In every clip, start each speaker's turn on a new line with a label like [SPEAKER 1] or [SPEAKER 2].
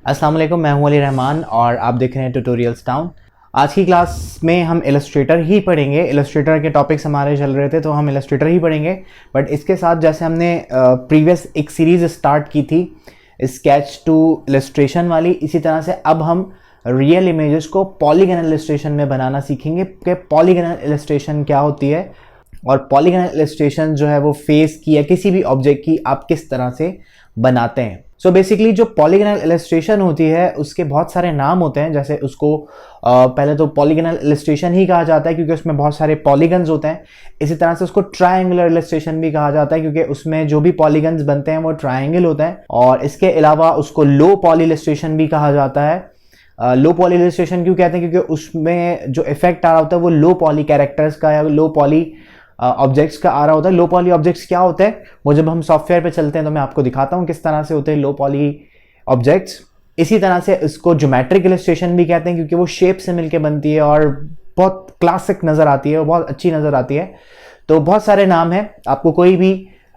[SPEAKER 1] अस्सलाम वालेकुम, मैं हूं अली रहमान और आप देख रहे हैं ट्यूटोरियल्स टाउन। आज की क्लास में हम इलस्ट्रेटर ही पढ़ेंगे। इलस्ट्रेटर के टॉपिक्स हमारे चल रहे थे तो हम इलस्ट्रेटर ही पढ़ेंगे, बट इसके साथ जैसे हमने प्रीवियस एक सीरीज़ स्टार्ट की थी स्केच टू इलस्ट्रेशन वाली, इसी तरह से अब हम रियल इमेजेस को पॉलीगनल इलस्ट्रेशन में बनाना सीखेंगे कि पॉलीगनल इलस्ट्रेशन क्या होती है और पॉलीगनल इलस्ट्रेशन जो है वो फेस की या किसी भी ऑब्जेक्ट की आप किस तरह से बनाते हैं। सो बेसिकली जो पॉलीगनल इलस्ट्रेशन होती है उसके बहुत सारे नाम होते हैं। जैसे उसको पहले तो पॉलीगनल इलस्ट्रेशन ही कहा जाता है क्योंकि उसमें बहुत सारे पॉलीगन्स होते हैं। इसी तरह से उसको ट्रायंगुलर इलस्ट्रेशन भी कहा जाता है क्योंकि उसमें जो भी पॉलीगन्स बनते हैं वो ट्रायंगल होते हैं। और इसके अलावा उसको लो पॉली इलस्ट्रेशन भी कहा जाता है। लो पॉली इलस्ट्रेशन क्यों कहते हैं? क्योंकि उसमें जो इफेक्ट आ रहा होता है वो लो पॉली कैरेक्टर्स का या लो पॉली ऑब्जेक्ट्स का आ रहा होता है। लो पॉली ऑब्जेक्ट्स क्या होते हैं वो जब हम सॉफ्टवेयर पे चलते हैं तो मैं आपको दिखाता हूँ किस तरह से होते हैं लो पॉली ऑब्जेक्ट्स। इसी तरह से इसको ज्योमेट्रिक इलस्ट्रेशन भी कहते हैं क्योंकि वो शेप से मिलके बनती है और बहुत क्लासिक नज़र आती है और बहुत अच्छी नज़र आती है। तो बहुत सारे नाम हैं। आपको कोई भी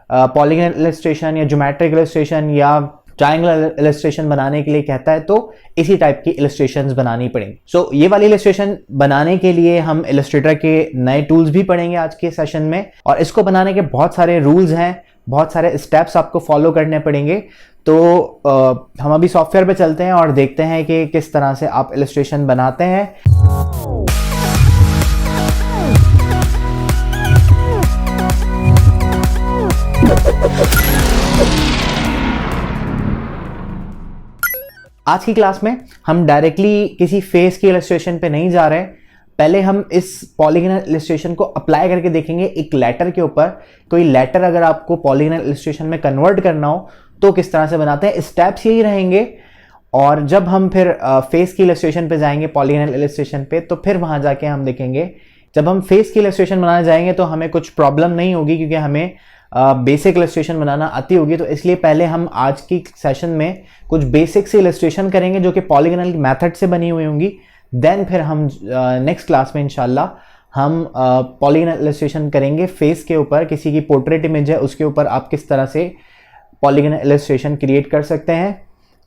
[SPEAKER 1] पॉलीगनल इलस्ट्रेशन या ज्योमेट्रिक इलस्ट्रेशन या ट्रायंगुलर इलस्ट्रेशन बनाने के लिए कहता है तो इसी टाइप की इलस्ट्रेशंस बनानी पड़ेंगी। सो ये वाली इलस्ट्रेशन बनाने के लिए हम इलस्ट्रेटर के नए टूल्स भी पढ़ेंगे आज के सेशन में, और इसको बनाने के बहुत सारे रूल्स हैं, बहुत सारे स्टेप्स आपको फॉलो करने पड़ेंगे। तो हम अभी सॉफ्टवेयर पे चलते हैं और देखते हैं कि किस तरह से आप इलस्ट्रेशन बनाते हैं। आज की क्लास में हम डायरेक्टली किसी फेस की इलस्ट्रेशन पे नहीं जा रहे हैं। पहले हम इस पॉलीगनल इलस्ट्रेशन को अप्लाई करके देखेंगे एक लेटर के ऊपर। कोई लेटर अगर आपको पॉलीगनल इलस्ट्रेशन में कन्वर्ट करना हो तो किस तरह से बनाते हैं, स्टेप्स यही रहेंगे। और जब हम फिर फेस की इलस्ट्रेशन पे जाएंगे पॉलीगनल इलस्ट्रेशन पे तो फिर वहां जाके हम देखेंगे जब हम फेस की इलस्ट्रेशन बनाने जाएंगे तो हमें कुछ प्रॉब्लम नहीं होगी क्योंकि हमें बेसिक इलस्ट्रेशन बनाना आती होगी। तो इसलिए पहले हम आज की सेशन में कुछ बेसिक से इलस्ट्रेशन करेंगे जो कि पॉलीगनल मेथड से बनी हुई होंगी। देन फिर हम नेक्स्ट क्लास में इंशाल्लाह हम पॉलीगनल इलस्ट्रेशन करेंगे फेस के ऊपर। किसी की पोर्ट्रेट इमेज है उसके ऊपर आप किस तरह से पॉलीगनल इलस्ट्रेशन क्रिएट कर सकते हैं।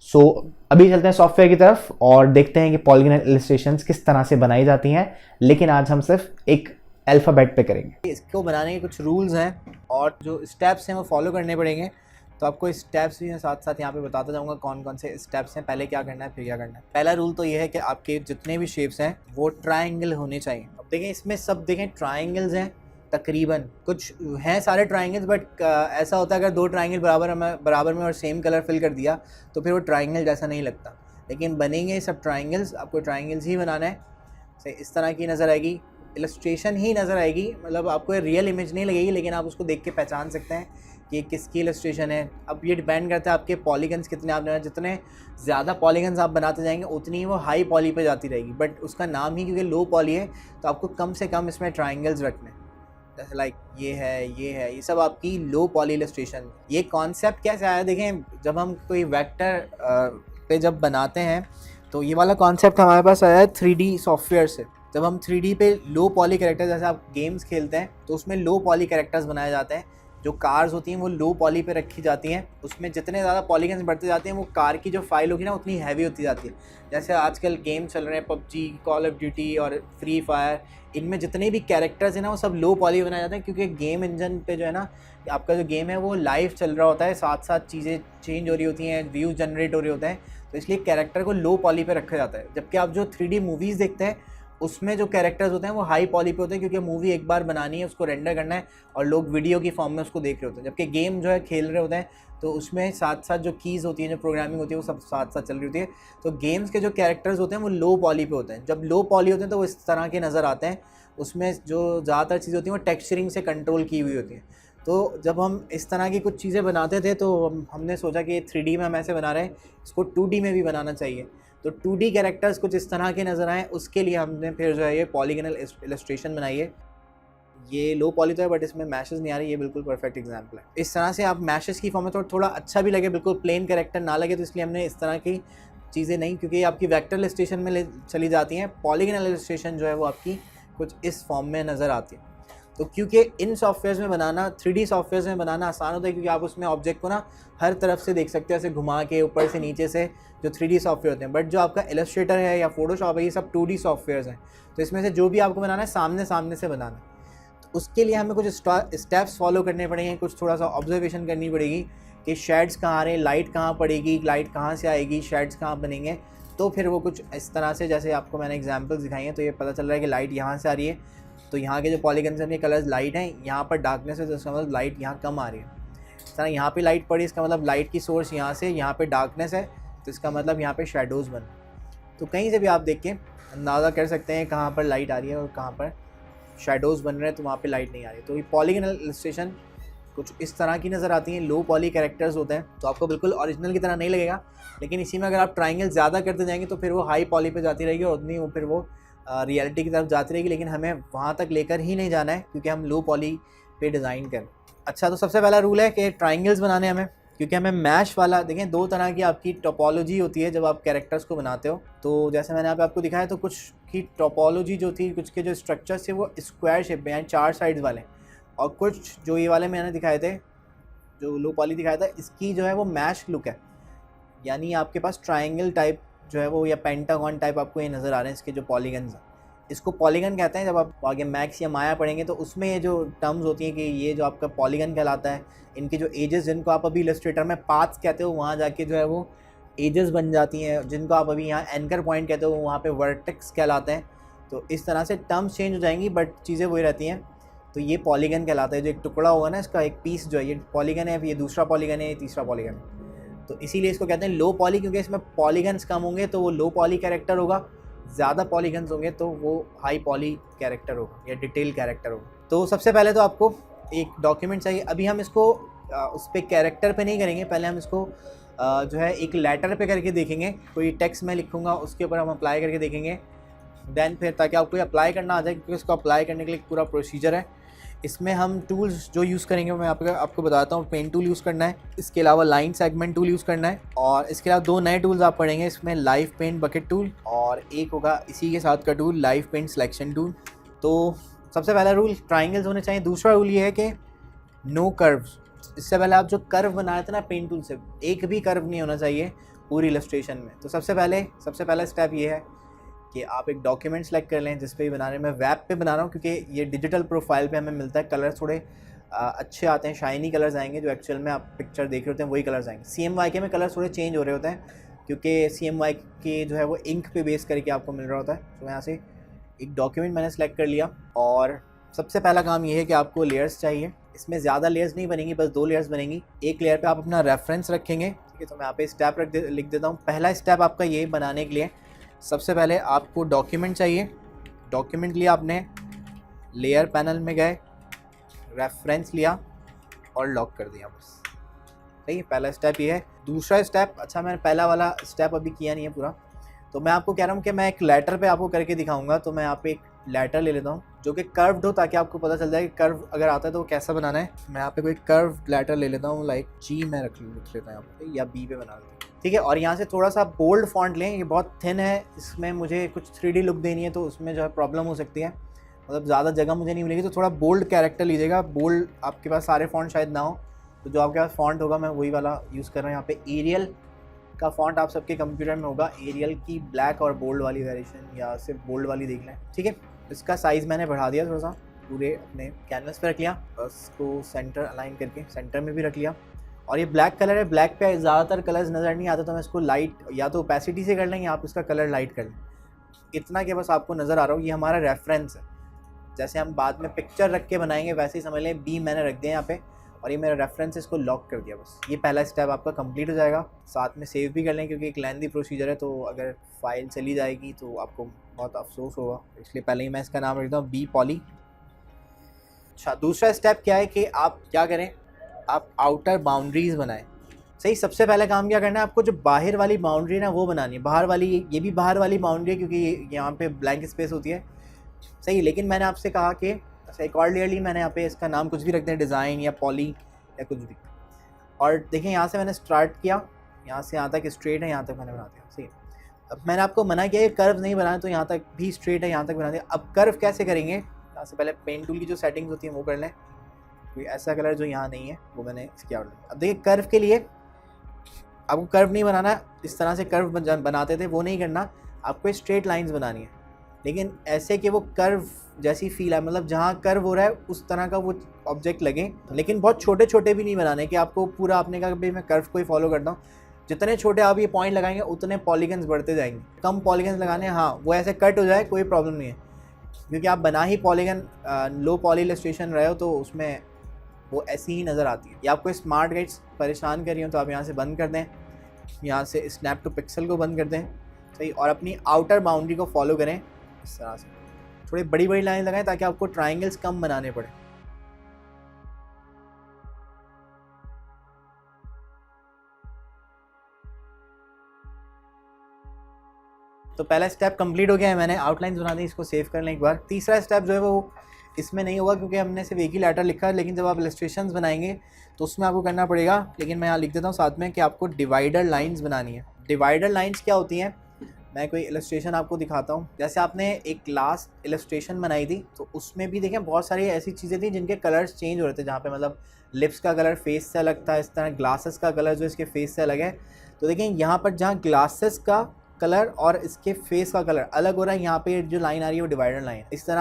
[SPEAKER 1] सो अभी चलते हैं सॉफ्टवेयर की तरफ और देखते हैं कि पॉलीगनल इलस्ट्रेशंस किस तरह से बनाई जाती हैं, लेकिन आज हम सिर्फ एक अल्फ़ाबेट पे करेंगे।
[SPEAKER 2] इसको बनाने के कुछ रूल्स हैं और जो स्टेप्स हैं वो फॉलो करने पड़ेंगे। तो आपको स्टेप्स भी साथ साथ यहाँ पे बताता जाऊँगा कौन कौन से स्टेप्स हैं, पहले क्या करना है फिर क्या करना है। पहला रूल तो ये है कि आपके जितने भी शेप्स हैं वो ट्रायंगल होने चाहिए। अब देखें इसमें सब देखें ट्रायंगल्स हैं तकरीबन, कुछ हैं सारे ट्रायंगल्स, बट ऐसा होता है अगर दो ट्रायंगल बराबर में और सेम कलर फिल कर दिया तो फिर वो ट्रायंगल जैसा नहीं लगता। लेकिन बनेंगे सब ट्रायंगल्स, आपको ट्रायंगल्स ही बनाना है। इस तरह की नज़र आएगी, इलस्ट्रेशन ही नज़र आएगी, मतलब आपको रियल इमेज नहीं लगेगी लेकिन आप उसको देख के पहचान सकते हैं कि ये किसकी इलस्ट्रेशन है। अब ये डिपेंड करता है आपके पॉलीगन्स कितने आप बनाए। जितने ज़्यादा पॉलीगन्स आप बनाते जाएंगे उतनी ही वो हाई पॉली पे जाती रहेगी, बट उसका नाम ही क्योंकि लो पॉली है तो आपको कम से कम इसमें ट्राइंगल्स रखने हैं। जैसे लाइक ये सब आपकी लो पॉली इलस्ट्रेशन। ये कॉन्सेप्ट कैसे आया देखें, जब हम कोई वेक्टर पे जब बनाते हैं तो ये वाला कॉन्सेप्ट हमारे पास आया है 3D सॉफ्टवेयर से। जब हम 3D पे लो पॉली कैरेक्टर्स, जैसे आप गेम्स खेलते हैं तो उसमें लो पॉली कैरेक्टर्स बनाए जाते हैं। जो कार्स होती हैं वो लो पॉली पे रखी जाती हैं, उसमें जितने ज़्यादा पॉलीगन्स बढ़ते जाते हैं वो कार की जो फाइल होगी ना उतनी हैवी होती जाती है। जैसे आजकल गेम चल रहे हैं पबजी, कॉल ऑफ ड्यूटी और फ्री फायर, इनमें जितने भी कैरेक्टर्स हैं ना वो सब लो पॉली बनाए जाते हैं क्योंकि गेम इंजन पे जो है ना आपका जो गेम है वो लाइव चल रहा होता है, साथ साथ चीज़ें चेंज हो रही होती हैं, व्यूज़ जनरेट हो रहे होते हैं, तो इसलिए कैरेक्टर को लो पॉली पे रखा जाता है। जबकि आप जो 3D मूवीज़ देखते हैं उसमें जो कैरेक्टर्स होते हैं वो हाई पॉली पे होते हैं क्योंकि मूवी एक बार बनानी है, उसको रेंडर करना है और लोग वीडियो की फॉर्म में उसको देख रहे होते हैं। जबकि गेम जो है खेल रहे होते हैं तो उसमें साथ साथ जो कीज़ होती हैं, जो प्रोग्रामिंग होती है वो सब साथ साथ चल रही होती है। तो गेम्स के जो कैरेक्टर्स होते हैं वो लो पॉली पे होते हैं। जब लो पॉली होते हैं तो वो इस तरह के नज़र आते हैं, उसमें जो ज़्यादातर चीज़ें होती हैं वो टेक्सचरिंग से कंट्रोल की हुई होती हैं। तो जब हम इस तरह की कुछ चीज़ें बनाते थे तो हमने सोचा कि 3D में हम ऐसे बना रहे हैं, इसको 2D में भी बनाना चाहिए। तो 2D कैरेक्टर्स कुछ इस तरह के नज़र आए, उसके लिए हमने फिर जो है ये पॉलीगनल इलस्ट्रेशन बनाई है। ये लो पॉली तो है बट इसमें मैशेस नहीं आ रही, ये बिल्कुल परफेक्ट एग्जांपल है। इस तरह से आप मैशेस की फॉर्म में थोड़ा अच्छा भी लगे, बिल्कुल प्लेन कैरेक्टर ना लगे, तो इसलिए हमने इस तरह की चीज़ें नहीं, क्योंकि ये आपकी वेक्टर इलस्ट्रेशन में चली जाती हैं। पॉलीगनल इलस्ट्रेशन जो है वो आपकी कुछ इस फॉर्म में नज़र आती है। तो क्योंकि इन सॉफ्टवेयर्स में बनाना 3D सॉफ्टवेयर्स में बनाना आसान होता है, क्योंकि आप उसमें ऑब्जेक्ट को ना हर तरफ से देख सकते हैं, ऐसे घुमा के ऊपर से नीचे से, जो 3D सॉफ्टवेयर होते हैं। बट जो आपका इलस्ट्रेटर है या फोटोशॉप है, ये सब 2D सॉफ्टवेयर्स हैं। तो इसमें से जो भी आपको बनाना है सामने सामने से बनाना है। तो उसके लिए हमें कुछ स्टेप्स फॉलो करने पड़ेंगे, कुछ थोड़ा सा ऑब्जर्वेशन करनी पड़ेगी कि शेड्स कहाँ आ रहे हैं, लाइट कहाँ पड़ेगी, लाइट कहाँ से आएगी, शेड्स कहाँ बनेंगे। तो फिर वो कुछ इस तरह से, जैसे आपको मैंने एग्जांपल्स दिखाई हैं, तो ये पता चल रहा है कि लाइट यहाँ से आ रही है, तो यहाँ के जो पॉलीगन्स हैं कलर्स लाइट हैं, यहाँ पर डार्कनेस है, तो इसका मतलब लाइट यहाँ कम आ रही है। इस तरह यहाँ पे लाइट पड़ी, इसका मतलब लाइट की सोर्स यहाँ से, यहाँ पे डार्कनेस है, तो इसका मतलब यहाँ पे शेडोज़ बन। तो कहीं से भी आप देख के अंदाज़ा कर सकते हैं कहाँ पर लाइट आ रही है और कहाँ पर शेडोज़ बन रहे हैं, तो वहाँ पे लाइट नहीं आ रही। तो ये पॉलीगनल इलस्ट्रेशन कुछ इस तरह की नज़र आती हैं। लो पॉली कैरेक्टर्स होते हैं, तो आपको बिल्कुल ओरिजिनल की तरह नहीं लगेगा, लेकिन इसी में अगर आप ट्राइंगल ज़्यादा करते जाएंगे तो फिर वो हाई पॉली पे जाती रहेगी और उतनी फिर वो रियलिटी की तरफ जाती रहेगी। लेकिन हमें वहाँ तक लेकर ही नहीं जाना है, क्योंकि हम लो पॉली पे डिज़ाइन करें। अच्छा, तो सबसे पहला रूल है कि ट्राइंगल्स बनाने हमें, क्योंकि हमें मैश वाला, देखें 2 तरह की आपकी टोपोलॉजी होती है जब आप कैरेक्टर्स को बनाते हो। तो जैसे मैंने यहाँ पे आपको दिखाया, तो कुछ की टोपोलॉजी जो थी, कुछ के जो स्ट्रक्चर्स थे वो स्क्वायर शेप में, यानी 4 साइड्स वाले, और कुछ जो ये वाले मैंने दिखाए थे, जो लो पॉली दिखाया था, इसकी जो है वो मैश लुक है, यानी आपके पास ट्राइंगल टाइप जो है वो, या पेंटागन टाइप आपको ये नज़र आ रहे हैं इसके जो पॉलीगन्स हैं। इसको पॉलीगन कहते हैं। जब आप आगे मैक्स या माया पढ़ेंगे तो उसमें ये जो टर्म्स होती हैं कि ये जो आपका पॉलीगन कहलाता है, इनकी जो एजेस, जिनको आप अभी इलस्ट्रेटर में पाथ्स कहते हो, वहाँ जाके जो है वो एजेस बन जाती हैं, जिनको आप अभी यहाँ एंकर पॉइंट कहते हो, वहाँ पे वर्टेक्स कहलाते हैं। तो इस तरह से टर्म्स चेंज हो जाएंगी, बट चीज़ें वही रहती हैं। तो ये पॉलीगन कहलाता है, जो एक टुकड़ा होगा ना, इसका एक पीस जो है, ये पॉलीगन है, ये दूसरा पॉलीगन है, ये तीसरा पॉलीगन है। तो इसीलिए इसको कहते हैं लो पॉली, क्योंकि इसमें पॉलीगन्स कम होंगे तो वो लो पॉली कैरेक्टर होगा, ज़्यादा पॉलीगन्स होंगे तो वो हाई पॉली कैरेक्टर होगा या डिटेल कैरेक्टर होगा। तो सबसे पहले तो आपको एक डॉक्यूमेंट चाहिए। अभी हम इसको उस पर कैरेक्टर पे नहीं करेंगे, पहले हम इसको जो है एक लेटर पे करके देखेंगे। कोई टेक्स्ट मैं लिखूँगा, उसके ऊपर हम अप्लाई करके देखेंगे, देन फिर ताकि आपको अप्लाई करना आ जाए, क्योंकि इसको अप्लाई करने के लिए पूरा प्रोसीजर है। इसमें हम टूल्स जो यूज़ करेंगे मैं आपको बताता हूँ। पेन टूल यूज़ करना है, इसके अलावा लाइन सेगमेंट टूल यूज़ करना है, और इसके अलावा 2 नए टूल्स आप पढ़ेंगे इसमें, लाइव पेंट बकेट टूल, और एक होगा इसी के साथ का tool live paint selection tool. तो सबसे पहला रूल ट्राइंगल्स होने चाहिए। दूसरा रूल ये है कि नो कर्व्स। इससे पहले आप जो कर्व बनाए थे ना पेन टूल से, एक भी कर्व नहीं होना चाहिए पूरी इलस्ट्रेशन में। तो सबसे पहला स्टेप ये है कि आप एक डॉक्यूमेंट सेलेक्ट कर लें जिस पे भी बना रहे हैं। मैं वेब पे बना रहा हूँ, क्योंकि ये डिजिटल प्रोफाइल पे हमें मिलता है, कलर थोड़े अच्छे आते हैं, शाइनी कलर्स आएंगे, जो एक्चुअल में आप पिक्चर देख रहे होते हैं वही कलर्स आएंगे। CMYK में कलर थोड़े चेंज हो रहे होते हैं, क्योंकि CMYK जो है वो इंक पे बेस करके आपको मिल रहा होता है। तो यहाँ से एक डॉक्यूमेंट मैंने सेलेक्ट कर लिया, और सबसे पहला काम ये है कि आपको लेयर्स चाहिए। इसमें ज़्यादा लेयर्स नहीं बनेंगी, बस 2 लेयर्स बनेंगी। एक लेयर पे आप अपना रेफरेंस रखेंगे, ठीक है। तो मैं यहाँ पे स्टेप लिख देता हूँ। पहला स्टेप आपका ये बनाने के लिए, सबसे पहले आपको डॉक्यूमेंट चाहिए। डॉक्यूमेंट लिया आपने, लेयर पैनल में गए, रेफरेंस लिया और लॉक कर दिया, बस। सही है, पहला स्टेप ये है। दूसरा स्टेप, अच्छा मैंने पहला वाला स्टेप अभी किया नहीं है पूरा, तो मैं आपको कह रहा हूँ कि मैं एक लेटर पे आपको करके दिखाऊंगा। तो मैं यहाँ पे एक लेटर ले लेता हूँ जो कि कर्व्ड हो, ताकि आपको पता चल जाए कि कर्व अगर आता है तो कैसा बनाना है। मैं यहाँ पे कोई कर्व लेटर ले लेता हूँ, लाइक G मैं लिख लेता हूँ यहाँ पे, या B पे बना लेता हूँ, ठीक है। और यहाँ से थोड़ा सा बोल्ड फॉन्ट लें, ये बहुत थिन है, इसमें मुझे कुछ 3D लुक देनी है, तो उसमें जो है प्रॉब्लम हो सकती है, मतलब ज़्यादा जगह मुझे नहीं मिलेगी। तो थोड़ा बोल्ड कैरेक्टर लीजिएगा। बोल्ड आपके पास सारे फॉन्ट शायद ना हो, तो जो आपके पास फॉन्ट होगा मैं वही वाला यूज़ कर रहा हूँ। यहाँ पे एरियल का फॉन्ट आप सबके कंप्यूटर में होगा, एरियल की ब्लैक और बोल्ड वाली वेरिएशन, या सिर्फ बोल्ड वाली देख लें, ठीक है। इसका साइज़ मैंने बढ़ा दिया थोड़ा सा, पूरे अपने कैनवस पे रख लिया, उसको सेंटर अलाइन करके सेंटर में भी रख लिया। और ये ब्लैक कलर है, ब्लैक पे ज़्यादातर कलर्स नज़र नहीं आते, तो मैं इसको लाइट या तो ओपेसिटी से कर लें, या आप इसका कलर लाइट कर लें। इतना कि बस आपको नज़र आ रहा हो। ये हमारा रेफरेंस है, जैसे हम बाद में पिक्चर रख के बनाएंगे वैसे ही समझ लें। B मैंने रख दिया यहाँ पे, और ये मेरा रेफरेंस, इसको लॉक कर दिया, बस। ये पहला स्टेप आपका कंप्लीट हो जाएगा। साथ में सेव भी कर लें, क्योंकि एक लेंथी प्रोसीजर है, तो अगर फाइल चली जाएगी तो आपको बहुत अफसोस होगा, इसलिए पहले ही मैं इसका नाम रखता हूँ B पॉली। अच्छा, दूसरा स्टेप क्या है कि आप क्या करें, आप आउटर बाउंड्रीज़ बनाएं। सही, सबसे पहले काम क्या करना है, आपको जो बाहर वाली बाउंड्री है ना वो बनानी है। बाहर वाली, ये भी बाहर वाली बाउंड्री है, क्योंकि यहाँ पे ब्लैंक स्पेस होती है, सही। लेकिन मैंने आपसे कहा कि अकॉर्डिंगली मैंने यहाँ पे इसका नाम कुछ भी रख दें, डिज़ाइन या पॉली या कुछ भी। और देखें यहाँ से मैंने स्टार्ट किया, यहाँ से यहाँ तक स्ट्रेट है, यहाँ तक मैंने बना दिया, सही। अब मैंने आपको मना किया कि कर्व नहीं बनाना, तो यहाँ तक भी स्ट्रेट है, यहाँ तक बना दिया। अब कर्व कैसे करेंगे, यहाँ से पहले पेन टूल की जो सेटिंग्स होती है वो कर लें, कोई ऐसा कलर जो यहाँ नहीं है वो मैंने इसकी आउटलाइन। अब देखिए कर्व के लिए आपको कर्व नहीं बनाना, इस तरह से कर्व बनाते थे वो नहीं करना, आपको स्ट्रेट लाइंस बनानी है, लेकिन ऐसे कि वो कर्व जैसी फील है, मतलब जहाँ कर्व हो रहा है उस तरह का वो ऑब्जेक्ट लगे, लेकिन बहुत छोटे छोटे भी नहीं बनाने कि आपको पूरा आपने कहा कि मैं कर्व को ही फॉलो करता हूँ। जितने छोटे आप ये पॉइंट लगाएंगे उतने पॉलीगन्स बढ़ते जाएंगे, कम पॉलीगन्स लगाने, हाँ वो ऐसे कट हो जाए कोई प्रॉब्लम नहीं है, क्योंकि आप बना ही पॉलीगन लो पॉली इलस्ट्रेशन रहे हो तो उसमें वो ऐसी ही नज़र आती है। या आपको स्मार्ट गाइड्स परेशान कर रही हो तो आप यहाँ से बंद कर दें, यहाँ से स्नैप टू पिक्सल को बंद कर दें, सही, और अपनी आउटर बाउंड्री को फॉलो करें इस तरह से। थोड़ी बड़ी बड़ी लाइन लगाएं ताकि आपको ट्राइंगल्स कम बनाने पड़े। तो पहला स्टेप कंप्लीट हो गया है, मैंने आउटलाइंस बना दी, इसको सेव कर लें एक बार। तीसरा स्टेप जो है वो इसमें नहीं होगा क्योंकि हमने सिर्फ एक ही लेटर लिखा है, लेकिन जब आप इलस्ट्रेशंस बनाएंगे तो उसमें आपको करना पड़ेगा, लेकिन मैं यहाँ लिख देता हूँ साथ में कि आपको डिवाइडर लाइंस बनानी है। डिवाइडर लाइंस क्या होती हैं, मैं कोई इलस्ट्रेशन आपको दिखाता हूँ। जैसे आपने एक लास्ट इलस्ट्रेशन बनाई थी तो उसमें भी देखें बहुत सारी ऐसी चीज़ें थी जिनके कलर्स चेंज हो रहे थे, जहाँ पे मतलब लिप्स का कलर फेस से अलग था, इस तरह ग्लासेस का कलर जो इसके फेस से अलग है। तो देखें यहाँ पर जहाँ ग्लासेस का कलर और इसके फेस का कलर अलग हो रहा है, यहाँ पे जो लाइन आ रही है वो डिवाइडर लाइन। इस तरह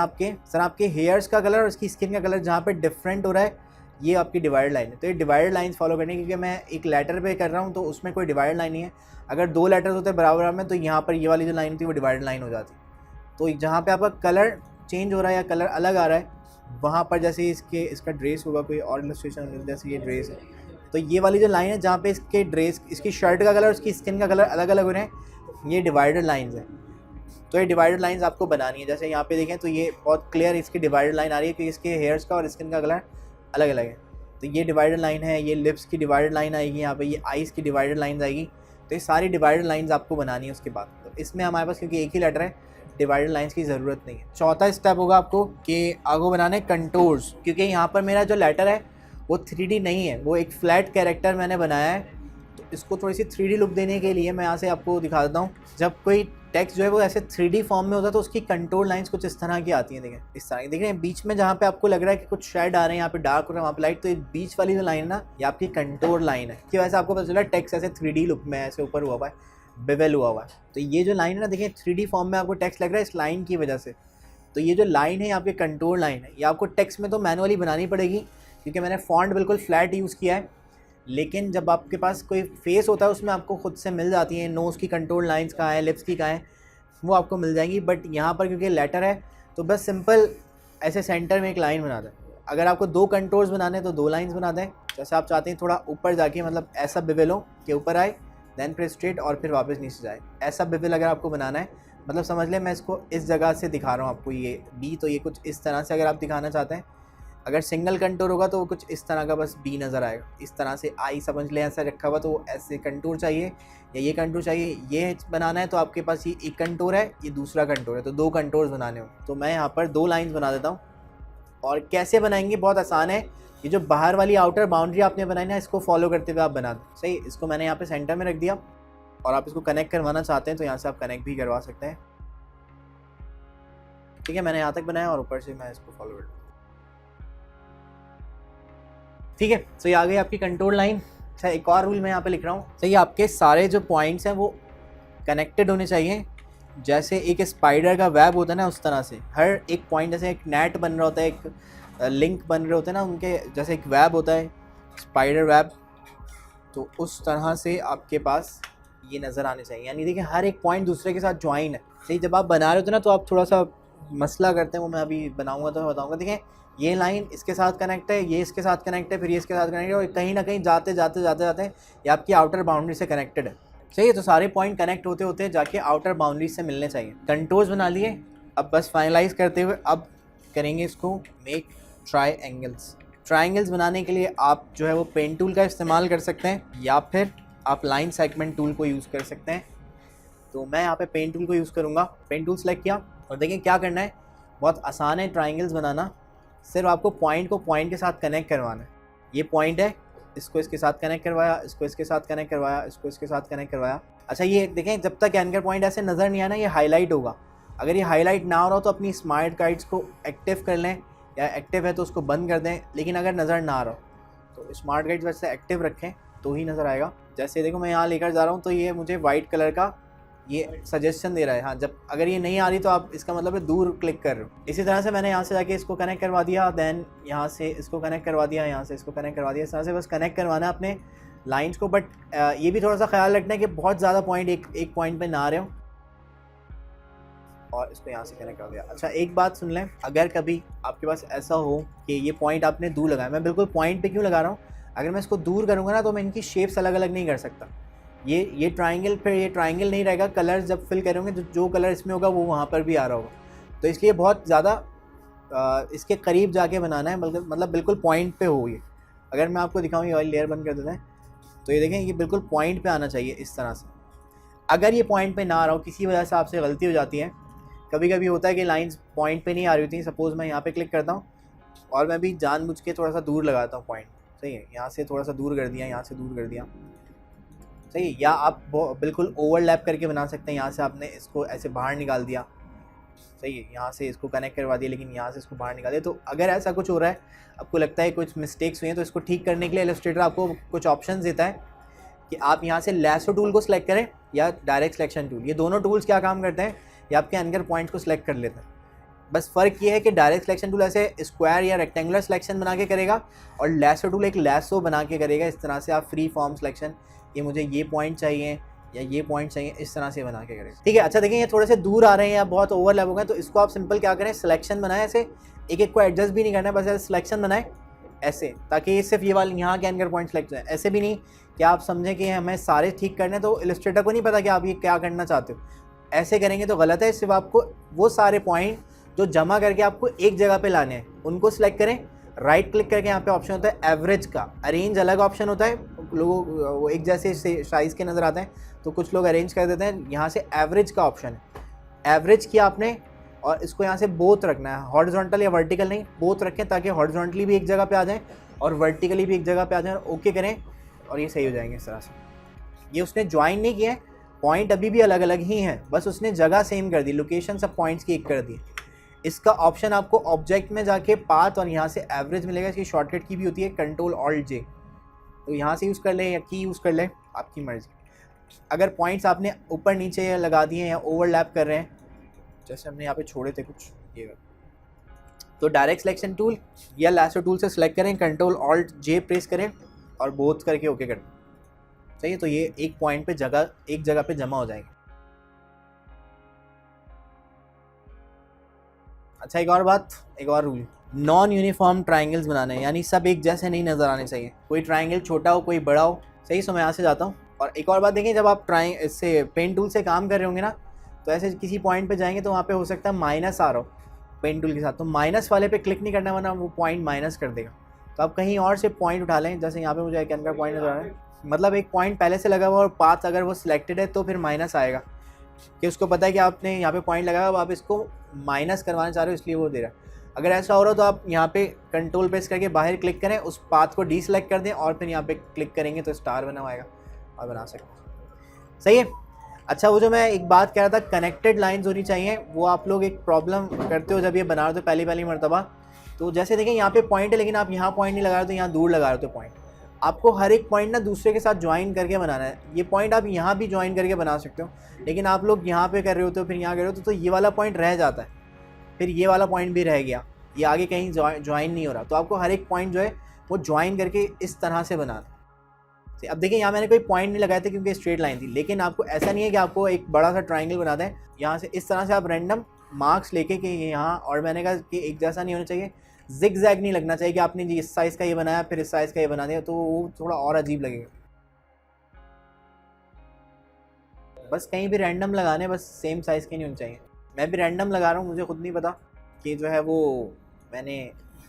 [SPEAKER 2] आपके हेयर्स का कलर और इसकी स्किन का कलर जहाँ पे डिफरेंट हो रहा है, ये आपकी डिवाइडर लाइन है। तो ये डिवाइडर लाइंस फॉलो करनी है, क्योंकि मैं एक लेटर पे कर रहा हूँ तो उसमें कोई डिवाइडर लाइन नहीं है। अगर दो लेटर्स होते बराबर में तो यहाँ पर ये वाली जो लाइन थी वो डिवाइडर लाइन हो जाती। तो जहाँ पे आपका कलर चेंज हो रहा है या कलर अलग आ रहा है, वहाँ पर जैसे इसका ड्रेस होगा, कोई और इलस्ट्रेशन जैसे ये ड्रेस है, तो ये वाली जो लाइन है जहाँ पे इसके ड्रेस, इसकी शर्ट का कलर, उसकी स्किन का कलर अलग अलग हो रहे हैं, ये डिवाइडर लाइंस है। तो ये डिवाइडर लाइंस आपको बनानी है। जैसे यहाँ पे देखें तो ये बहुत क्लियर इसकी डिवाइडर लाइन आ रही है कि इसके हेयर्स का और स्किन का कलर अलग अलग है। तो ये डिवाइडर लाइन है, ये लिप्स की डिवाइडर लाइन आएगी, यहाँ पे ये आईज़ की डिवाइडर लाइंस आएगी। तो ये सारी डिवाइडर लाइंस आपको बनानी है उसके बाद। तो इसमें हमारे पास क्योंकि एक ही लेटर है, डिवाइडर लाइंस की ज़रूरत नहीं है। चौथा स्टेप होगा आपको कि आगे बनाने कंटूर्स, क्योंकि यहाँ पर मेरा जो लेटर है वो 3D नहीं है, वो एक फ्लैट कैरेक्टर मैंने बनाया है। तो इसको थोड़ी सी 3D लुक देने के लिए मैं यहाँ से आपको दिखा देता हूँ। जब कोई टेक्स्ट जो है वो ऐसे 3D फॉर्म में होता है तो उसकी कंटूर लाइंस कुछ इस तरह की आती हैं। देखें इस तरह की, देख रहे हैं बीच में जहाँ पे आपको लग रहा है कि कुछ शेड आ रहे हैं, यहाँ पे डार्क हो रहा है, वहाँ पे लाइट, तो ये बीच वाली जो लाइन है ना, ये आपकी कंटूर लाइन है। कि वैसे आपको पता चला टेक्स्ट ऐसे 3D लुक में ऐसे ऊपर हुआ है, बेवेल हुआ है। तो ये जो लाइन है ना, देखिए 3D फॉर्म में आपको टेक्स्ट लग रहा है इस लाइन की वजह से। तो ये जो लाइन है ये आपकी कंटूर लाइन है, ये आपको टेक्स्ट में तो मैनुअली बनानी पड़ेगी क्योंकि मैंने फॉन्ट बिल्कुल फ्लैट यूज़ किया है। लेकिन जब आपके पास कोई फेस होता है उसमें आपको खुद से मिल जाती हैं, नोज़ की कंटूर लाइंस कहाँ है, लिप्स की कहाँ है, वो आपको मिल जाएंगी। बट यहाँ पर क्योंकि लेटर है तो बस सिंपल ऐसे सेंटर में एक लाइन बना दें। अगर आपको दो कंटूर्स बनाने तो दो लाइंस बना दें। जैसे आप चाहते हैं थोड़ा ऊपर जाके मतलब ऐसा बिवेल हो कि ऊपर आए, देन फिर स्ट्रेट और फिर वापस नीचे जाए, ऐसा बिवेल अगर आपको बनाना है, मतलब समझ लें मैं इसको इस जगह से दिखा रहा हूँ आपको, ये बी, तो ये कुछ इस तरह से अगर आप दिखाना चाहते हैं। अगर सिंगल कंटूर होगा तो वो कुछ इस तरह का बस बी नज़र आएगा, इस तरह से आई समझ लें ऐसा रखा हुआ, तो ऐसे कंटूर चाहिए या ये कंटूर चाहिए, ये बनाना है तो आपके पास ये एक कंटूर है, ये दूसरा कंटूर है, तो दो कंटूर्स बनाने हो। तो मैं यहाँ पर दो लाइंस बना देता हूँ। और कैसे बनाएंगे, बहुत आसान है। ये जो बाहर वाली आउटर बाउंड्री आपने बनाई ना, इसको फॉलो करते हुए आप बना दो। सही, इसको मैंने यहाँ पे सेंटर में रख दिया और आप इसको कनेक्ट करवाना चाहते हैं तो यहाँ से आप कनेक्ट भी करवा सकते हैं। ठीक है, मैंने यहाँ तक बनाया और ऊपर से मैं इसको फॉलो कर लूँ। ठीक है, तो ये आ गई आपकी कंटूर लाइन। अच्छा, एक और रूल मैं यहाँ पे लिख रहा हूँ। सही, आपके सारे जो पॉइंट्स हैं वो कनेक्टेड होने चाहिए। जैसे एक स्पाइडर का वेब होता है ना, उस तरह से हर एक पॉइंट, जैसे एक नेट बन रहा होता है, एक लिंक बन रहे होते हैं ना उनके, जैसे एक वेब होता है स्पाइडर वेब, तो उस तरह से आपके पास ये नज़र आने चाहिए। यानी देखिए हर एक पॉइंट दूसरे के साथ ज्वाइन है। सही, जब आप बना रहे होते हैं ना तो आप थोड़ा सा मसला करते हैं, वो मैं अभी बनाऊँगा तो मैं बताऊँगा। देखें ये लाइन इसके साथ कनेक्ट है, ये इसके साथ कनेक्ट है, फिर ये इसके साथ कनेक्ट है, और कहीं ना कहीं जाते जाते जाते जाते ये आपकी आउटर बाउंड्री से कनेक्टेड है। सही, तो सारे पॉइंट कनेक्ट होते होते जाके आउटर बाउंड्री से मिलने चाहिए। कंटूर्स बना लिए, अब बस फाइनलाइज करते हुए अब करेंगे इसको मेक ट्राइएंगल्स। ट्राइएंगल्स बनाने के लिए आप जो है वो पेन टूल का इस्तेमाल कर सकते हैं या फिर आप लाइन सेगमेंट टूल को यूज़ कर सकते हैं। तो मैं यहाँ पे पेन टूल को यूज़ करूँगा। पेन टूल सेलेक्ट किया और देखिए क्या करना है, बहुत आसान है ट्राइएंगल्स बनाना। सिर्फ आपको पॉइंट को पॉइंट के साथ कनेक्ट करवाना है। ये पॉइंट है, इसको इसके साथ कनेक्ट करवाया, इसको इसके साथ कनेक्ट करवाया, इसको इसके साथ कनेक्ट करवाया। अच्छा, ये देखें जब तक एंकर पॉइंट ऐसे नज़र नहीं आना, ये हाईलाइट होगा। अगर ये हाईलाइट ना हो रहा हो तो अपनी स्मार्ट गाइड्स को एक्टिव कर लें, या एक्टिव है तो उसको बंद कर दें। लेकिन अगर नज़र ना आ रहा हो तो स्मार्ट गाइड्स वैसे एक्टिव रखें तो ही नज़र आएगा। जैसे देखो मैं यहाँ लेकर जा रहा हूँ तो ये मुझे वाइट कलर का ये सजेशन दे रहा है। हाँ, जब अगर ये नहीं आ रही तो आप इसका मतलब है दूर क्लिक कर रहे हो। इसी तरह से मैंने यहाँ से जाके इसको कनेक्ट करवा दिया, देन यहाँ से इसको कनेक्ट करवा दिया, यहाँ से इसको कनेक्ट करवा दिया। इस तरह से बस कनेक्ट करवाना है अपने लाइंस को। बट ये भी थोड़ा सा ख्याल रखना है कि बहुत ज़्यादा पॉइंट एक पॉइंट पे ना आ रहे हो। और इसको यहाँ से कनेक्ट कर दिया। अच्छा एक बात सुन लें, अगर कभी आपके पास ऐसा हो कि ये पॉइंट आपने दूर लगाया, मैं बिल्कुल पॉइंट पे क्यों लगा रहा हूँ, अगर मैं इसको दूर करूँगा ना तो मैं इनकी शेप्स अलग अलग नहीं कर सकता। ये ट्राइंगल, फिर ये ट्राइंगल नहीं रहेगा, कलर जब फिल करेंगे तो जो कलर इसमें होगा वो वहाँ पर भी आ रहा होगा। तो इसलिए बहुत ज़्यादा इसके करीब जाके बनाना है, मतलब बिल्कुल पॉइंट पे हो ये। अगर मैं आपको दिखाऊँ, ये ऑयल लेयर बंद कर देते हैं, तो ये देखें ये बिल्कुल पॉइंट पे आना चाहिए इस तरह से। अगर ये पॉइंट पे ना आ रहा हो, किसी वजह से आपसे गलती हो जाती है, कभी कभी होता है कि लाइंस पॉइंट पे नहीं आ रही होती। सपोज़ मैं यहाँ पे क्लिक करता हूँ और मैं भी जानबूझ के थोड़ा सा दूर लगाता हूँ पॉइंट, सही है, यहाँ से थोड़ा सा दूर कर दिया, यहाँ से दूर कर दिया, सही है। या आप बिल्कुल ओवरलैप करके बना सकते हैं, यहाँ से आपने इसको ऐसे बाहर निकाल दिया, सही है, यहाँ से इसको कनेक्ट करवा दिया लेकिन यहाँ से इसको बाहर निकाल दिया। तो अगर ऐसा कुछ हो रहा है, आपको लगता है कुछ मिस्टेक्स हुई हैं, तो इसको ठीक करने के लिए इलस्ट्रेटर आपको कुछ ऑप्शन देता है कि आप यहाँ से लैसो टूल को सिलेक्ट करें या डायरेक्ट सिलेक्शन टूल। ये दोनों टूल्स क्या काम करते हैं, ये आपके एंकर पॉइंट्स को सिलेक्ट कर लेते हैं। बस फ़र्क ये है कि डायरेक्ट सिलेक्शन टूल ऐसे स्क्वायर या रेक्टेंगुलर सिलेक्शन बना के करेगा और लैसो टूल एक लैसो बना के करेगा। इस तरह से आप फ्री फॉर्म सिलेक्शन, ये मुझे ये पॉइंट चाहिए या ये पॉइंट चाहिए, इस तरह से बना के करेगा, ठीक है। अच्छा देखें, ये थोड़े से दूर आ रहे हैं या बहुत ओवरलैप हो गए, तो इसको आप सिंपल क्या करें, सिलेक्शन बनाएं। ऐसे एक एक को एडजस्ट भी नहीं करना है, बस ऐसे सिलेक्शन बनाएं ऐसे, ताकि सिर्फ ये वाले यहाँ के एंकर पॉइंट सेलेक्ट जाए। ऐसे भी नहीं कि आप समझें कि हमें सारे ठीक करने, तो इलस्ट्रेटर को नहीं पता कि आप ये क्या करना चाहते हो। ऐसे करेंगे तो गलत है। सिर्फ आपको वो सारे पॉइंट जो जमा करके आपको एक जगह पे लाने हैं उनको सिलेक्ट करें। राइट क्लिक करके यहाँ पे ऑप्शन होता है एवरेज का, अरेंज अलग ऑप्शन होता है। लोगों वो एक जैसे साइज़ के नज़र आते हैं तो कुछ लोग अरेंज कर देते हैं। यहाँ से एवरेज का ऑप्शन है, एवरेज किया आपने और इसको यहाँ से बोथ रखना है, हॉरिजॉन्टल या वर्टिकल नहीं, बोथ रखें ताकि हॉरिजॉन्टली भी एक जगह पे आ जाए और वर्टिकली भी एक जगह पे आ जाए। ओके करें और ये सही हो जाएंगे इस तरह से। ये उसने ज्वाइन नहीं किया, पॉइंट अभी भी अलग अलग ही हैं, बस उसने जगह सेम कर दी, लोकेशन सब पॉइंट्स की एक कर दी। इसका ऑप्शन आपको ऑब्जेक्ट में जाके पाथ और यहाँ से एवरेज मिलेगा। इसकी शॉर्टकट की भी होती है कंट्रोल ऑल्ट जे, तो यहाँ से यूज़ कर लें या की यूज़ कर लें, आपकी मर्ज़ी। अगर पॉइंट्स आपने ऊपर नीचे लगा दिए या ओवरलैप कर रहे हैं, जैसे हमने यहाँ पे छोड़े थे कुछ ये, तो डायरेक्ट सिलेक्शन टूल या लैसो टूल से सिलेक्ट करें, कंट्रोल ऑल्ट जे प्रेस करें और बोथ करके ओके कर दें, सही है। तो ये एक पॉइंट पे एक जगह पे जमा हो जाएंगे। अच्छा एक और बात, एक और रूल, नॉन यूनिफॉर्म ट्राइंगल्स बनाने हैं, यानी सब एक जैसे नहीं नज़र आने चाहिए। कोई ट्राइंगल छोटा हो कोई बड़ा हो, सही। सो मैं यहाँ से जाता हूँ। और एक और बात देखें, जब आप इससे पेन टूल से काम कर रहे होंगे ना, तो ऐसे किसी पॉइंट पे जाएंगे तो वहाँ पे हो सकता है माइनस आ रहा हो पेन टूल के साथ, तो माइनस वाले पे क्लिक नहीं करना वरना वो पॉइंट माइनस कर देगा। तो आप कहीं और से पॉइंट उठा लें, जैसे यहाँ पे मुझे एक एंकर पॉइंट नजर आ रहा है, मतलब एक पॉइंट पहले से लगा हुआ और पाथ अगर वो सिलेक्टेड है तो फिर माइनस आएगा, कि उसको पता है कि आपने यहाँ पे पॉइंट लगाया, अब आप इसको माइनस करवाना चाह रहे हो इसलिए वो दे रहा है। अगर ऐसा हो रहा हो तो आप यहाँ पे कंट्रोल प्रेस करके बाहर क्लिक करें, उस पाथ को डी सेलेक्ट कर दें और फिर यहाँ पे क्लिक करेंगे तो स्टार बना आएगा और बना सकते हैं, सही है। अच्छा वो जो मैं एक बात कह रहा था, कनेक्टेड लाइंस होनी चाहिए, वो आप लोग एक प्रॉब्लम करते हो जब ये बना रहे हो पहली मरतबा। तो जैसे देखें यहाँ पे पॉइंट है लेकिन आप यहाँ पॉइंट नहीं लगा रहे हो, तो यहाँ दूर लगा रहे हो पॉइंट। आपको हर एक पॉइंट ना दूसरे के साथ ज्वाइन करके बनाना है। ये पॉइंट आप यहाँ भी ज्वाइन करके बना सकते हो, लेकिन आप लोग यहाँ पे कर रहे होते हो फिर यहाँ कर रहे हो तो ये वाला पॉइंट रह जाता है, फिर ये वाला पॉइंट भी रह गया, ये आगे कहीं ज्वाइन नहीं हो रहा। तो आपको हर एक पॉइंट जो है वो ज्वाइन करके इस तरह से बनाना है। अब देखिए यहाँ मैंने कोई पॉइंट नहीं लगाए थे क्योंकि स्ट्रेट लाइन थी, लेकिन आपको ऐसा नहीं है कि आपको एक बड़ा सा ट्राइंगल बना दें यहाँ से, इस तरह से आप रैंडम मार्क्स लेके कि यहाँ, और मैंने कहा कि एक जैसा नहीं होना चाहिए, जिग जैग नहीं लगना चाहिए कि आपने जी इस साइज़ का ये बनाया फिर इस साइज़ का ये बना दिया, तो वो थोड़ा और अजीब लगेगा। बस कहीं भी रैंडम लगाने, बस सेम साइज़ के नहीं होने चाहिए। मैं भी रैंडम लगा रहा हूँ, मुझे खुद नहीं पता कि जो है वो मैंने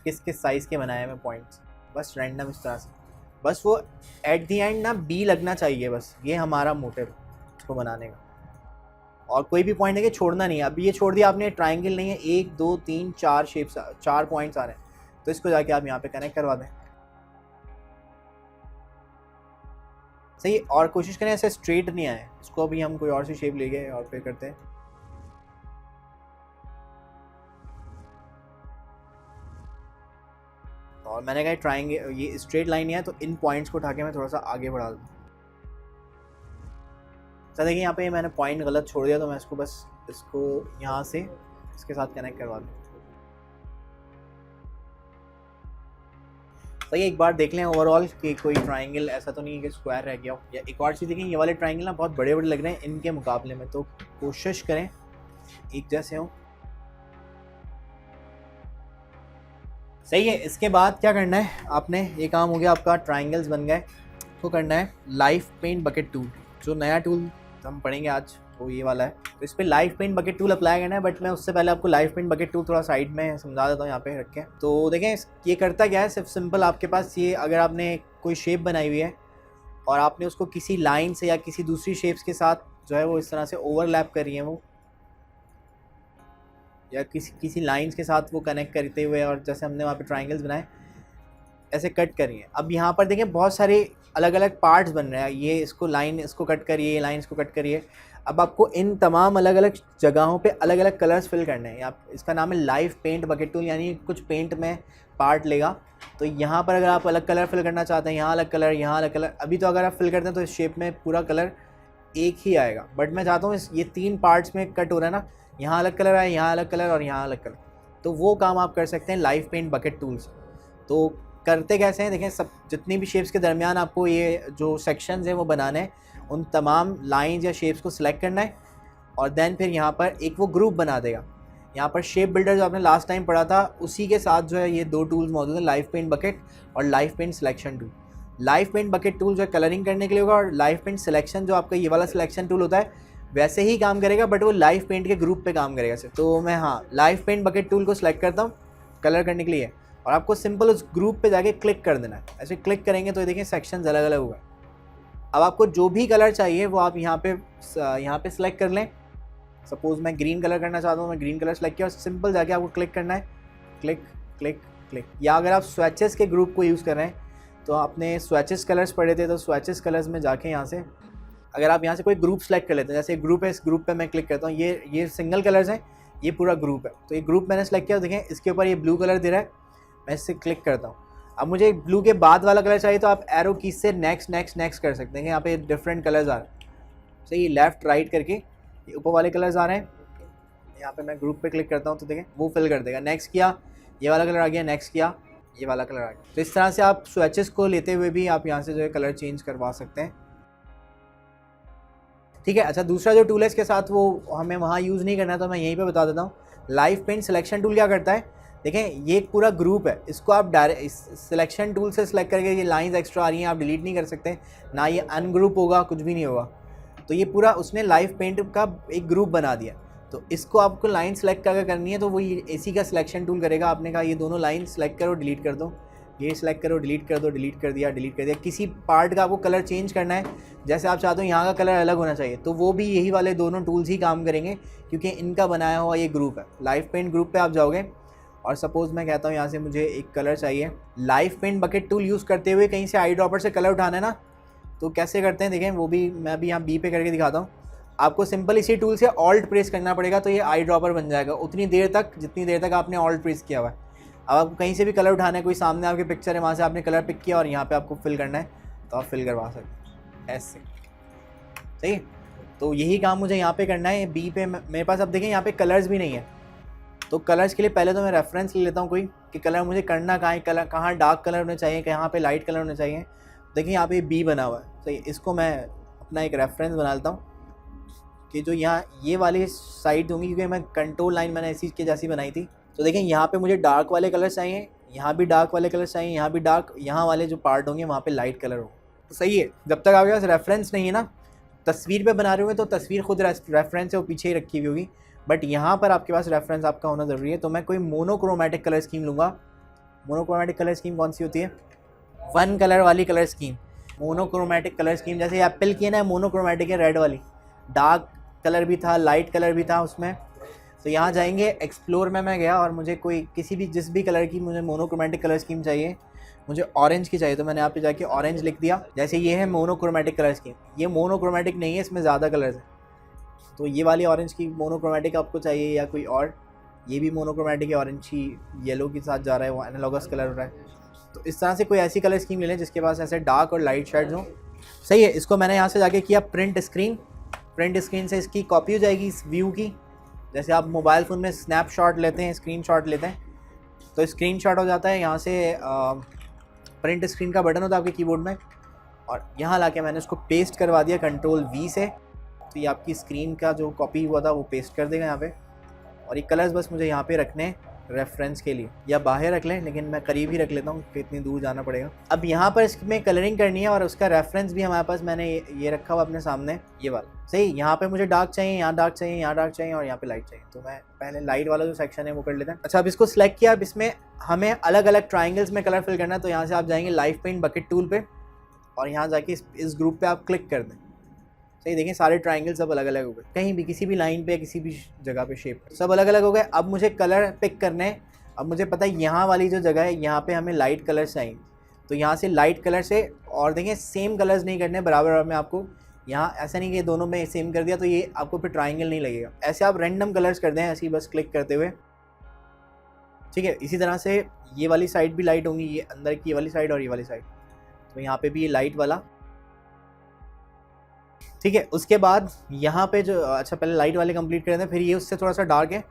[SPEAKER 2] किस किस साइज़ के बनाए हैं पॉइंट्स, बस रैंडम इस तरह से। बस वो एट दी एंड ना बी लगना चाहिए, बस ये हमारा मोटिव इसको बनाने का। और कोई भी पॉइंट है कि छोड़ना नहीं है। अभी ये छोड़ दिया आपने, ट्राइंगल नहीं है, 1 2 3 4 शेप्स, 4 पॉइंट्स आ रहे हैं, तो इसको जाके आप यहाँ पे कनेक्ट करवा दें, सही। और कोशिश करें ऐसे स्ट्रेट नहीं आए, इसको अभी हम कोई और सी शेप ले गए और फिर करते हैं। और मैंने कहा ट्राइंगल ये स्ट्रेट लाइन है, तो इन पॉइंट्स को उठा के मैं थोड़ा सा आगे बढ़ा दूँ। तो देखिए यहाँ पे मैंने पॉइंट गलत छोड़ दिया, तो मैं इसको बस इसको यहाँ से इसके साथ कनेक्ट करवा दूँ। तो ये एक बार देख लें ओवरऑल कि कोई ट्राइंगल ऐसा तो नहीं है कि स्क्वायर रह गया हो। या एक और चीज़ देखें, ये वाले ट्राइंगल ना बहुत बड़े बड़े लग रहे हैं इनके मुकाबले में, तो कोशिश करें एक जैसे हो। सही है। इसके बाद क्या करना है, आपने ये काम हो गया आपका, ट्राइंगल्स बन गए, तो करना है लाइफ पेंट बकेट टूल। जो नया टूल हम पढ़ेंगे आज वो ये वाला है, तो इस पर live paint bucket tool apply करना है। बट मैं उससे पहले आपको लाइफ पेंट बकेट टूल थोड़ा साइड में समझा देता हूँ यहाँ पे रख के। तो देखें ये करता क्या है, सिर्फ सिंपल आपके पास ये, अगर आपने कोई शेप बनाई हुई है और आपने उसको किसी लाइन से या किसी दूसरी शेप्स के साथ जो है वो इस तरह से ओवरलैप कर रही है वो, या किसी लाइंस के साथ वो कनेक्ट करते हुए, और जैसे हमने वहाँ पे ट्राइंगल्स बनाए ऐसे कट करिए। अब यहाँ पर देखें बहुत सारे अलग अलग पार्ट्स बन रहे हैं, ये इसको लाइन इसको कट करिए, लाइन इसको कट करिए। अब आपको इन तमाम अलग अलग जगहों पे अलग अलग कलर्स फिल करने हैं। आप इसका नाम है लाइव पेंट बकेट टूल, यानी कुछ पेंट में पार्ट लेगा। तो यहाँ पर अगर आप अलग कलर फिल करना चाहते हैं, यहाँ अलग कलर, यहाँ अलग कलर, अभी तो अगर आप फिल करते हैं तो इस शेप में पूरा कलर एक ही आएगा। बट मैं चाहता हूँ ये 3 पार्ट्स में कट हो रहा है ना, यहाँ अलग कलर आए, यहाँ अलग कलर और यहाँ अलग कलर, तो वो काम आप कर सकते हैं लाइव पेंट बकेट टूल से। तो करते कैसे हैं देखें, सब जितनी भी शेप्स के दरमियान आपको ये जो सेक्शंस हैं वो बनाने हैं, उन तमाम लाइंस या शेप्स को सिलेक्ट करना है, और देन फिर यहाँ पर एक वो ग्रुप बना देगा। यहाँ पर शेप बिल्डर जो आपने लास्ट टाइम पढ़ा था उसी के साथ जो है ये 2 टूल्स मौजूद हैं, लाइव पेंट बकेट और live paint selection tool. Live paint bucket tool जो है कलरिंग करने के लिए होगा, और लाइव पेंट सिलेक्शन जो आपका ये वाला सिलेक्शन टूल होता है वैसे ही काम करेगा, बट वो लाइव पेंट के ग्रुप पे काम करेगा सिर्फ। तो मैं लाइव पेंट बकेट टूल को सिलेक्ट करता हूँ कलर करने के लिए, और आपको सिंपल उस ग्रुप पे जाके क्लिक कर देना है। ऐसे क्लिक करेंगे तो ये देखें सेक्शंस अलग अलग हुए। अब आपको जो भी कलर चाहिए वो आप यहाँ पे सिलेक्ट कर लें। सपोज़ मैं ग्रीन कलर करना चाहता हूँ, मैं ग्रीन कलर सेलेक्ट किया, और सिंपल जाके आपको क्लिक करना है, क्लिक क्लिक क्लिक। या अगर आप स्वैचेस के ग्रुप को यूज़ कर रहे हैं तो आपने स्वैचेस कलर्स पढ़े थे, तो स्वैचेस कलर्स में जाके यहाँ से अगर आप यहाँ से कोई ग्रुप सेलेक्ट कर लेते हैं, जैसे ग्रुप है, इस ग्रुप पे मैं क्लिक करता हूँ, ये सिंगल कलर्स हैं, ये पूरा ग्रुप है। तो ये ग्रुप मैंने सेलेक्ट किया, देखें इसके ऊपर ये ब्लू कलर दे रहा है, मैं इससे क्लिक करता हूँ। अब मुझे ब्लू के बाद वाला कलर चाहिए, तो आप एरो की से नेक्स्ट नेक्स्ट नेक्स्ट कर सकते हैं। यहाँ पे डिफरेंट कलर्स आ रहे हैं, सही लेफ़्ट राइट करके ये ऊपर वाले कलर्स आ रहे हैं। यहाँ पे मैं ग्रुप पे क्लिक करता हूँ तो देखें वो फिल कर देगा। नेक्स्ट किया, ये वाला कलर आ गया, नेक्स्ट किया, ये वाला कलर आ गया। तो इस तरह से आप स्विचेस को लेते हुए भी आप यहाँ से जो है कलर चेंज करवा सकते हैं। ठीक है। अच्छा, दूसरा जो टूल है इसके साथ वो हमें वहाँ यूज़ नहीं करना है, तो मैं यहीं पे बता देता हूँ। लाइव पेंट सिलेक्शन टूल क्या करता है, देखें ये एक पूरा ग्रुप है, इसको आप डायरेक्ट सिलेक्शन टूल से सिलेक्ट करके, ये लाइंस एक्स्ट्रा आ रही हैं आप डिलीट नहीं कर सकते, ना ये अनग्रुप होगा, कुछ भी नहीं होगा। तो ये पूरा उसने लाइव पेंट का एक ग्रुप बना दिया। तो इसको आपको लाइन सेलेक्ट करके करनी है, तो वो इसी का सिलेक्शन टूल करेगा। आपने कहा ये दोनों लाइन सेलेक्ट करो, डिलीट कर दो, ये सिलेक्ट करो, डिलीट कर दो, डिलीट कर दिया, डिलीट कर दिया। किसी पार्ट का आपको कलर चेंज करना है, जैसे आप चाहते हो यहाँ का कलर अलग होना चाहिए, तो वो भी यही वाले दोनों टूल्स ही काम करेंगे, क्योंकि इनका बनाया हुआ ये ग्रुप है। लाइव पेंट ग्रुप पे आप जाओगे, और सपोज़ मैं कहता हूँ यहाँ से मुझे एक कलर चाहिए, live paint bucket tool use करते हुए कहीं से आई ड्रॉपर से कलर उठाना है ना, तो कैसे करते हैं देखें, वो भी मैं भी यहाँ बी पे करके दिखाता हूँ। आपको सिंपल इसी टूल से ऑल्ट प्रेस करना पड़ेगा, तो ये आई ड्रॉपर बन जाएगा उतनी देर तक जितनी देर तक आपने ऑल्ट प्रेस किया हुआ है। अब आपको कहीं से भी कलर उठाना है, कोई सामने आपकी पिक्चर है, वहाँ से आपने कलर पिक किया और यहाँ पे आपको फिल करना है, तो आप फिल करवा सकते हैं ऐसे। सही, तो यही काम मुझे यहाँ पे करना है। बी पे मेरे पास अब देखें यहाँ पे कलर्स भी नहीं है, तो कलर्स के लिए पहले तो मैं रेफरेंस ले लेता हूँ कोई कि कलर मुझे करना कहाँ है, कलर कहाँ डार्क कलर होने चाहिए, कहाँ पे लाइट कलर होने चाहिए। देखिए यहाँ पे बी बना हुआ है, सही, इसको मैं अपना एक रेफरेंस बना लेता हूँ कि जो यहाँ ये वाली साइड होंगी, क्योंकि मैं कंट्रोल लाइन मैंने इसी के जैसी बनाई थी। तो देखें यहाँ पे मुझे डार्क वाले कलर चाहिए, यहाँ भी डार्क वाले कलर चाहिए, यहाँ भी डार्क, यहाँ वाले जो पार्ट होंगे वहाँ पे लाइट कलर हो। तो सही है, जब तक आपके पास रेफरेंस नहीं है ना, तस्वीर पे बना रहे होंगे तो तस्वीर खुद रेफरेंस है वो पीछे ही रखी हुई होगी, बट यहाँ पर आपके पास रेफरेंस आपका होना ज़रूरी है। तो मैं कोई मोनोक्रोमेटिक कलर स्कीम लूँगा। मोनोक्रोमेटिक कलर स्कीम कौन सी होती है, 1 कलर वाली colour scheme. Monochromatic colour scheme जैसे एप्पल की है ना, मोनोक्रोमेटिक है, रेड वाली, डार्क कलर भी था, लाइट कलर भी था उसमें। तो यहाँ जाएंगे, एक्सप्लोर में मैं गया और मुझे कोई किसी भी जिस भी कलर की मुझे मोनोक्रोमेटिक कलर स्कीम चाहिए, मुझे ऑरेंज की चाहिए, तो मैंने यहाँ पे जाके ऑरेंज लिख दिया। जैसे ये है मोनोक्रोमेटिक कलर स्कीम, ये मोनोक्रोमेटिक नहीं है, इसमें ज़्यादा कलर्स हैं, तो ये वाली ऑरेंज की मोनोक्रोमेटिक आपको चाहिए या कोई और, ये भी मोनोक्रोमेटिक है, ऑरेंज ही येलो के साथ जा रहा है, वो एनालॉगस कलर हो रहा है। तो इस तरह से कोई ऐसी कलर स्कीम ले लें जिसके पास ऐसे डार्क और लाइट शेड्स हों। सही है, इसको मैंने यहाँ से जाके किया प्रिंट स्क्रीन से इसकी कॉपी हो जाएगी इस व्यू की। जैसे आप मोबाइल फ़ोन में स्नैपशॉट लेते हैं, स्क्रीनशॉट लेते हैं, तो स्क्रीनशॉट हो जाता है। यहाँ से प्रिंट स्क्रीन का बटन होता है आपके कीबोर्ड में, और यहाँ लाके मैंने उसको पेस्ट करवा दिया कंट्रोल V से। तो ये आपकी स्क्रीन का जो कॉपी हुआ था वो पेस्ट कर देगा यहाँ पे। और ये कलर्स बस मुझे यहाँ पे रखने रेफरेंस के लिए, या बाहर रख लें, लेकिन मैं करीब ही रख लेता हूँ कि इतनी दूर जाना पड़ेगा। अब यहाँ पर इसमें कलरिंग करनी है और उसका रेफरेंस भी हमारे पास, मैंने ये रखा हुआ अपने सामने, ये वाला। सही, यहाँ पे मुझे डार्क चाहिए, यहाँ डार्क चाहिए, यहाँ डार्क चाहिए और यहाँ पे लाइट चाहिए। तो मैं पहले लाइट वाला जो सेक्शन है वो कर लेता हूँ। अच्छा, अब इसको सिलेक्ट किया। अब इसमें हमें अलग अलग ट्राइंगल्स में कलर फिल करना है। तो यहाँ से आप जाएंगे लाइव पेंट बकेट टूल पे, और यहाँ जाके इस ग्रुप पे आप क्लिक कर दें। सही, देखें सारे ट्राइंगल सब अलग अलग हो गए, कहीं भी किसी भी लाइन पे, किसी भी जगह पे शेप सब अलग अलग हो गए। अब मुझे कलर पिक करने हैं। अब मुझे पता है यहाँ वाली जो जगह है यहाँ पे हमें लाइट कलर चाहिए, तो यहाँ से लाइट कलर से, और देखें सेम कलर्स नहीं करने बराबर में आपको। यहाँ ऐसा नहीं कि ये दोनों में सेम कर दिया तो ये आपको फिर ट्राइंगल नहीं लगेगा। ऐसे आप रैंडम कलर्स कर दें, ऐसे ही बस क्लिक करते हुए। ठीक है, इसी तरह से ये वाली साइड भी लाइट होंगी, ये अंदर की वाली साइड और ये वाली साइड। तो यहाँ पे भी ये लाइट वाला। ठीक है, उसके बाद यहाँ पे जो, अच्छा पहले लाइट वाले कंप्लीट कर दें, फिर ये उससे थोड़ा सा डार्क है।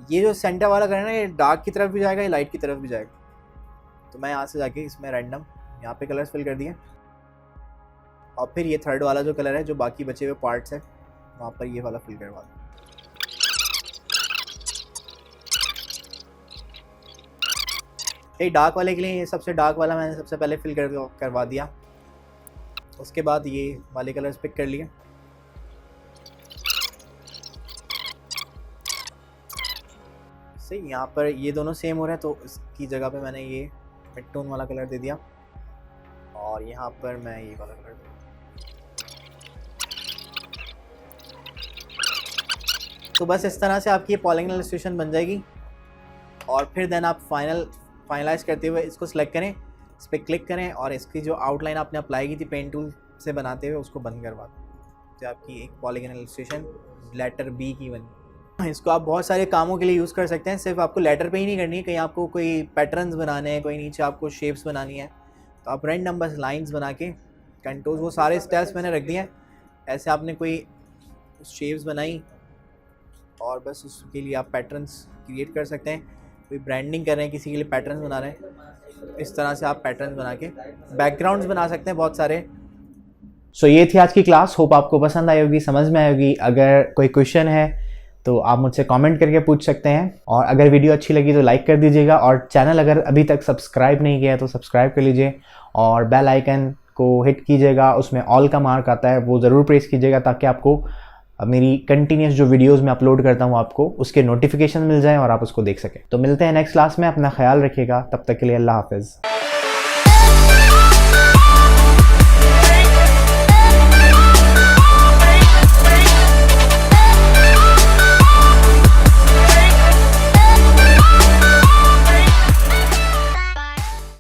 [SPEAKER 2] ये जो सेंटर वाला करना है, ये डार्क की तरफ भी जाएगा, ये लाइट की तरफ भी जाएगा। तो मैं यहाँ से जाके इसमें रैंडम यहाँ पे कलर्स फिल कर दिए, और फिर ये थर्ड वाला जो कलर है, जो बाकी बचे हुए पार्ट्स है, वहाँ पर ये वाला फिल करवा दूँ। ये डार्क वाले के लिए ये सबसे डार्क वाला मैंने सबसे पहले फिल करवा दिया। उसके बाद ये वाले कलर्स पिक कर लिए। सही, यहाँ पर ये दोनों सेम हो रहे हैं, तो इसकी जगह पे मैंने ये मिड टोन वाला कलर दे दिया, और यहाँ पर मैं ये वाला कलर दे दिया। तो बस इस तरह से आपकी ये पॉलीगॉनल इलस्ट्रेशन बन जाएगी। और फिर देन आप फाइनलाइज करते हुए इसको सिलेक्ट करें, इस पर क्लिक करें, और इसकी जो आउटलाइन आपने अप्लाई की थी पेन टूल से बनाते हुए उसको बंद करवा दें। तो आपकी एक पॉलीगॉनल इलस्ट्रेशन लेटर B की बनी। इसको आप बहुत सारे कामों के लिए यूज़ कर सकते हैं, सिर्फ आपको लेटर पे ही नहीं करनी है। कहीं आपको कोई पैटर्न्स बनाने हैं, कोई नीचे आपको शेप्स बनानी है, तो आप रैंडम बस लाइंस बना के कंटूर्स, वो सारे स्टेप्स मैंने रख दिए हैं। ऐसे आपने कोई शेप्स बनाई और बस उसके लिए आप पैटर्न्स क्रिएट कर सकते हैं। कोई ब्रांडिंग कर रहे हैं, किसी के लिए पैटर्न्स बना रहे हैं, इस तरह से आप पैटर्न्स बना के बैकग्राउंड्स बना सकते हैं बहुत सारे।
[SPEAKER 1] सो ये थी आज की क्लास। होप आपको पसंद आई होगी, समझ में आई होगी। अगर कोई क्वेश्चन है तो आप मुझसे कमेंट करके पूछ सकते हैं, और अगर वीडियो अच्छी लगी तो लाइक कर दीजिएगा, और चैनल अगर अभी तक सब्सक्राइब नहीं किया है तो सब्सक्राइब कर लीजिए, और बेल आइकन को हिट कीजिएगा। उसमें ऑल का मार्क आता है, वो ज़रूर प्रेस कीजिएगा, ताकि आपको मेरी कंटिन्यूस जो वीडियोस मैं अपलोड करता हूँ आपको उसके नोटिफिकेशन मिल जाएं और आप उसको देख सकें। तो मिलते हैं नेक्स्ट क्लास में। अपना ख्याल रखिएगा, तब तक के लिए अल्लाह हाफिज़।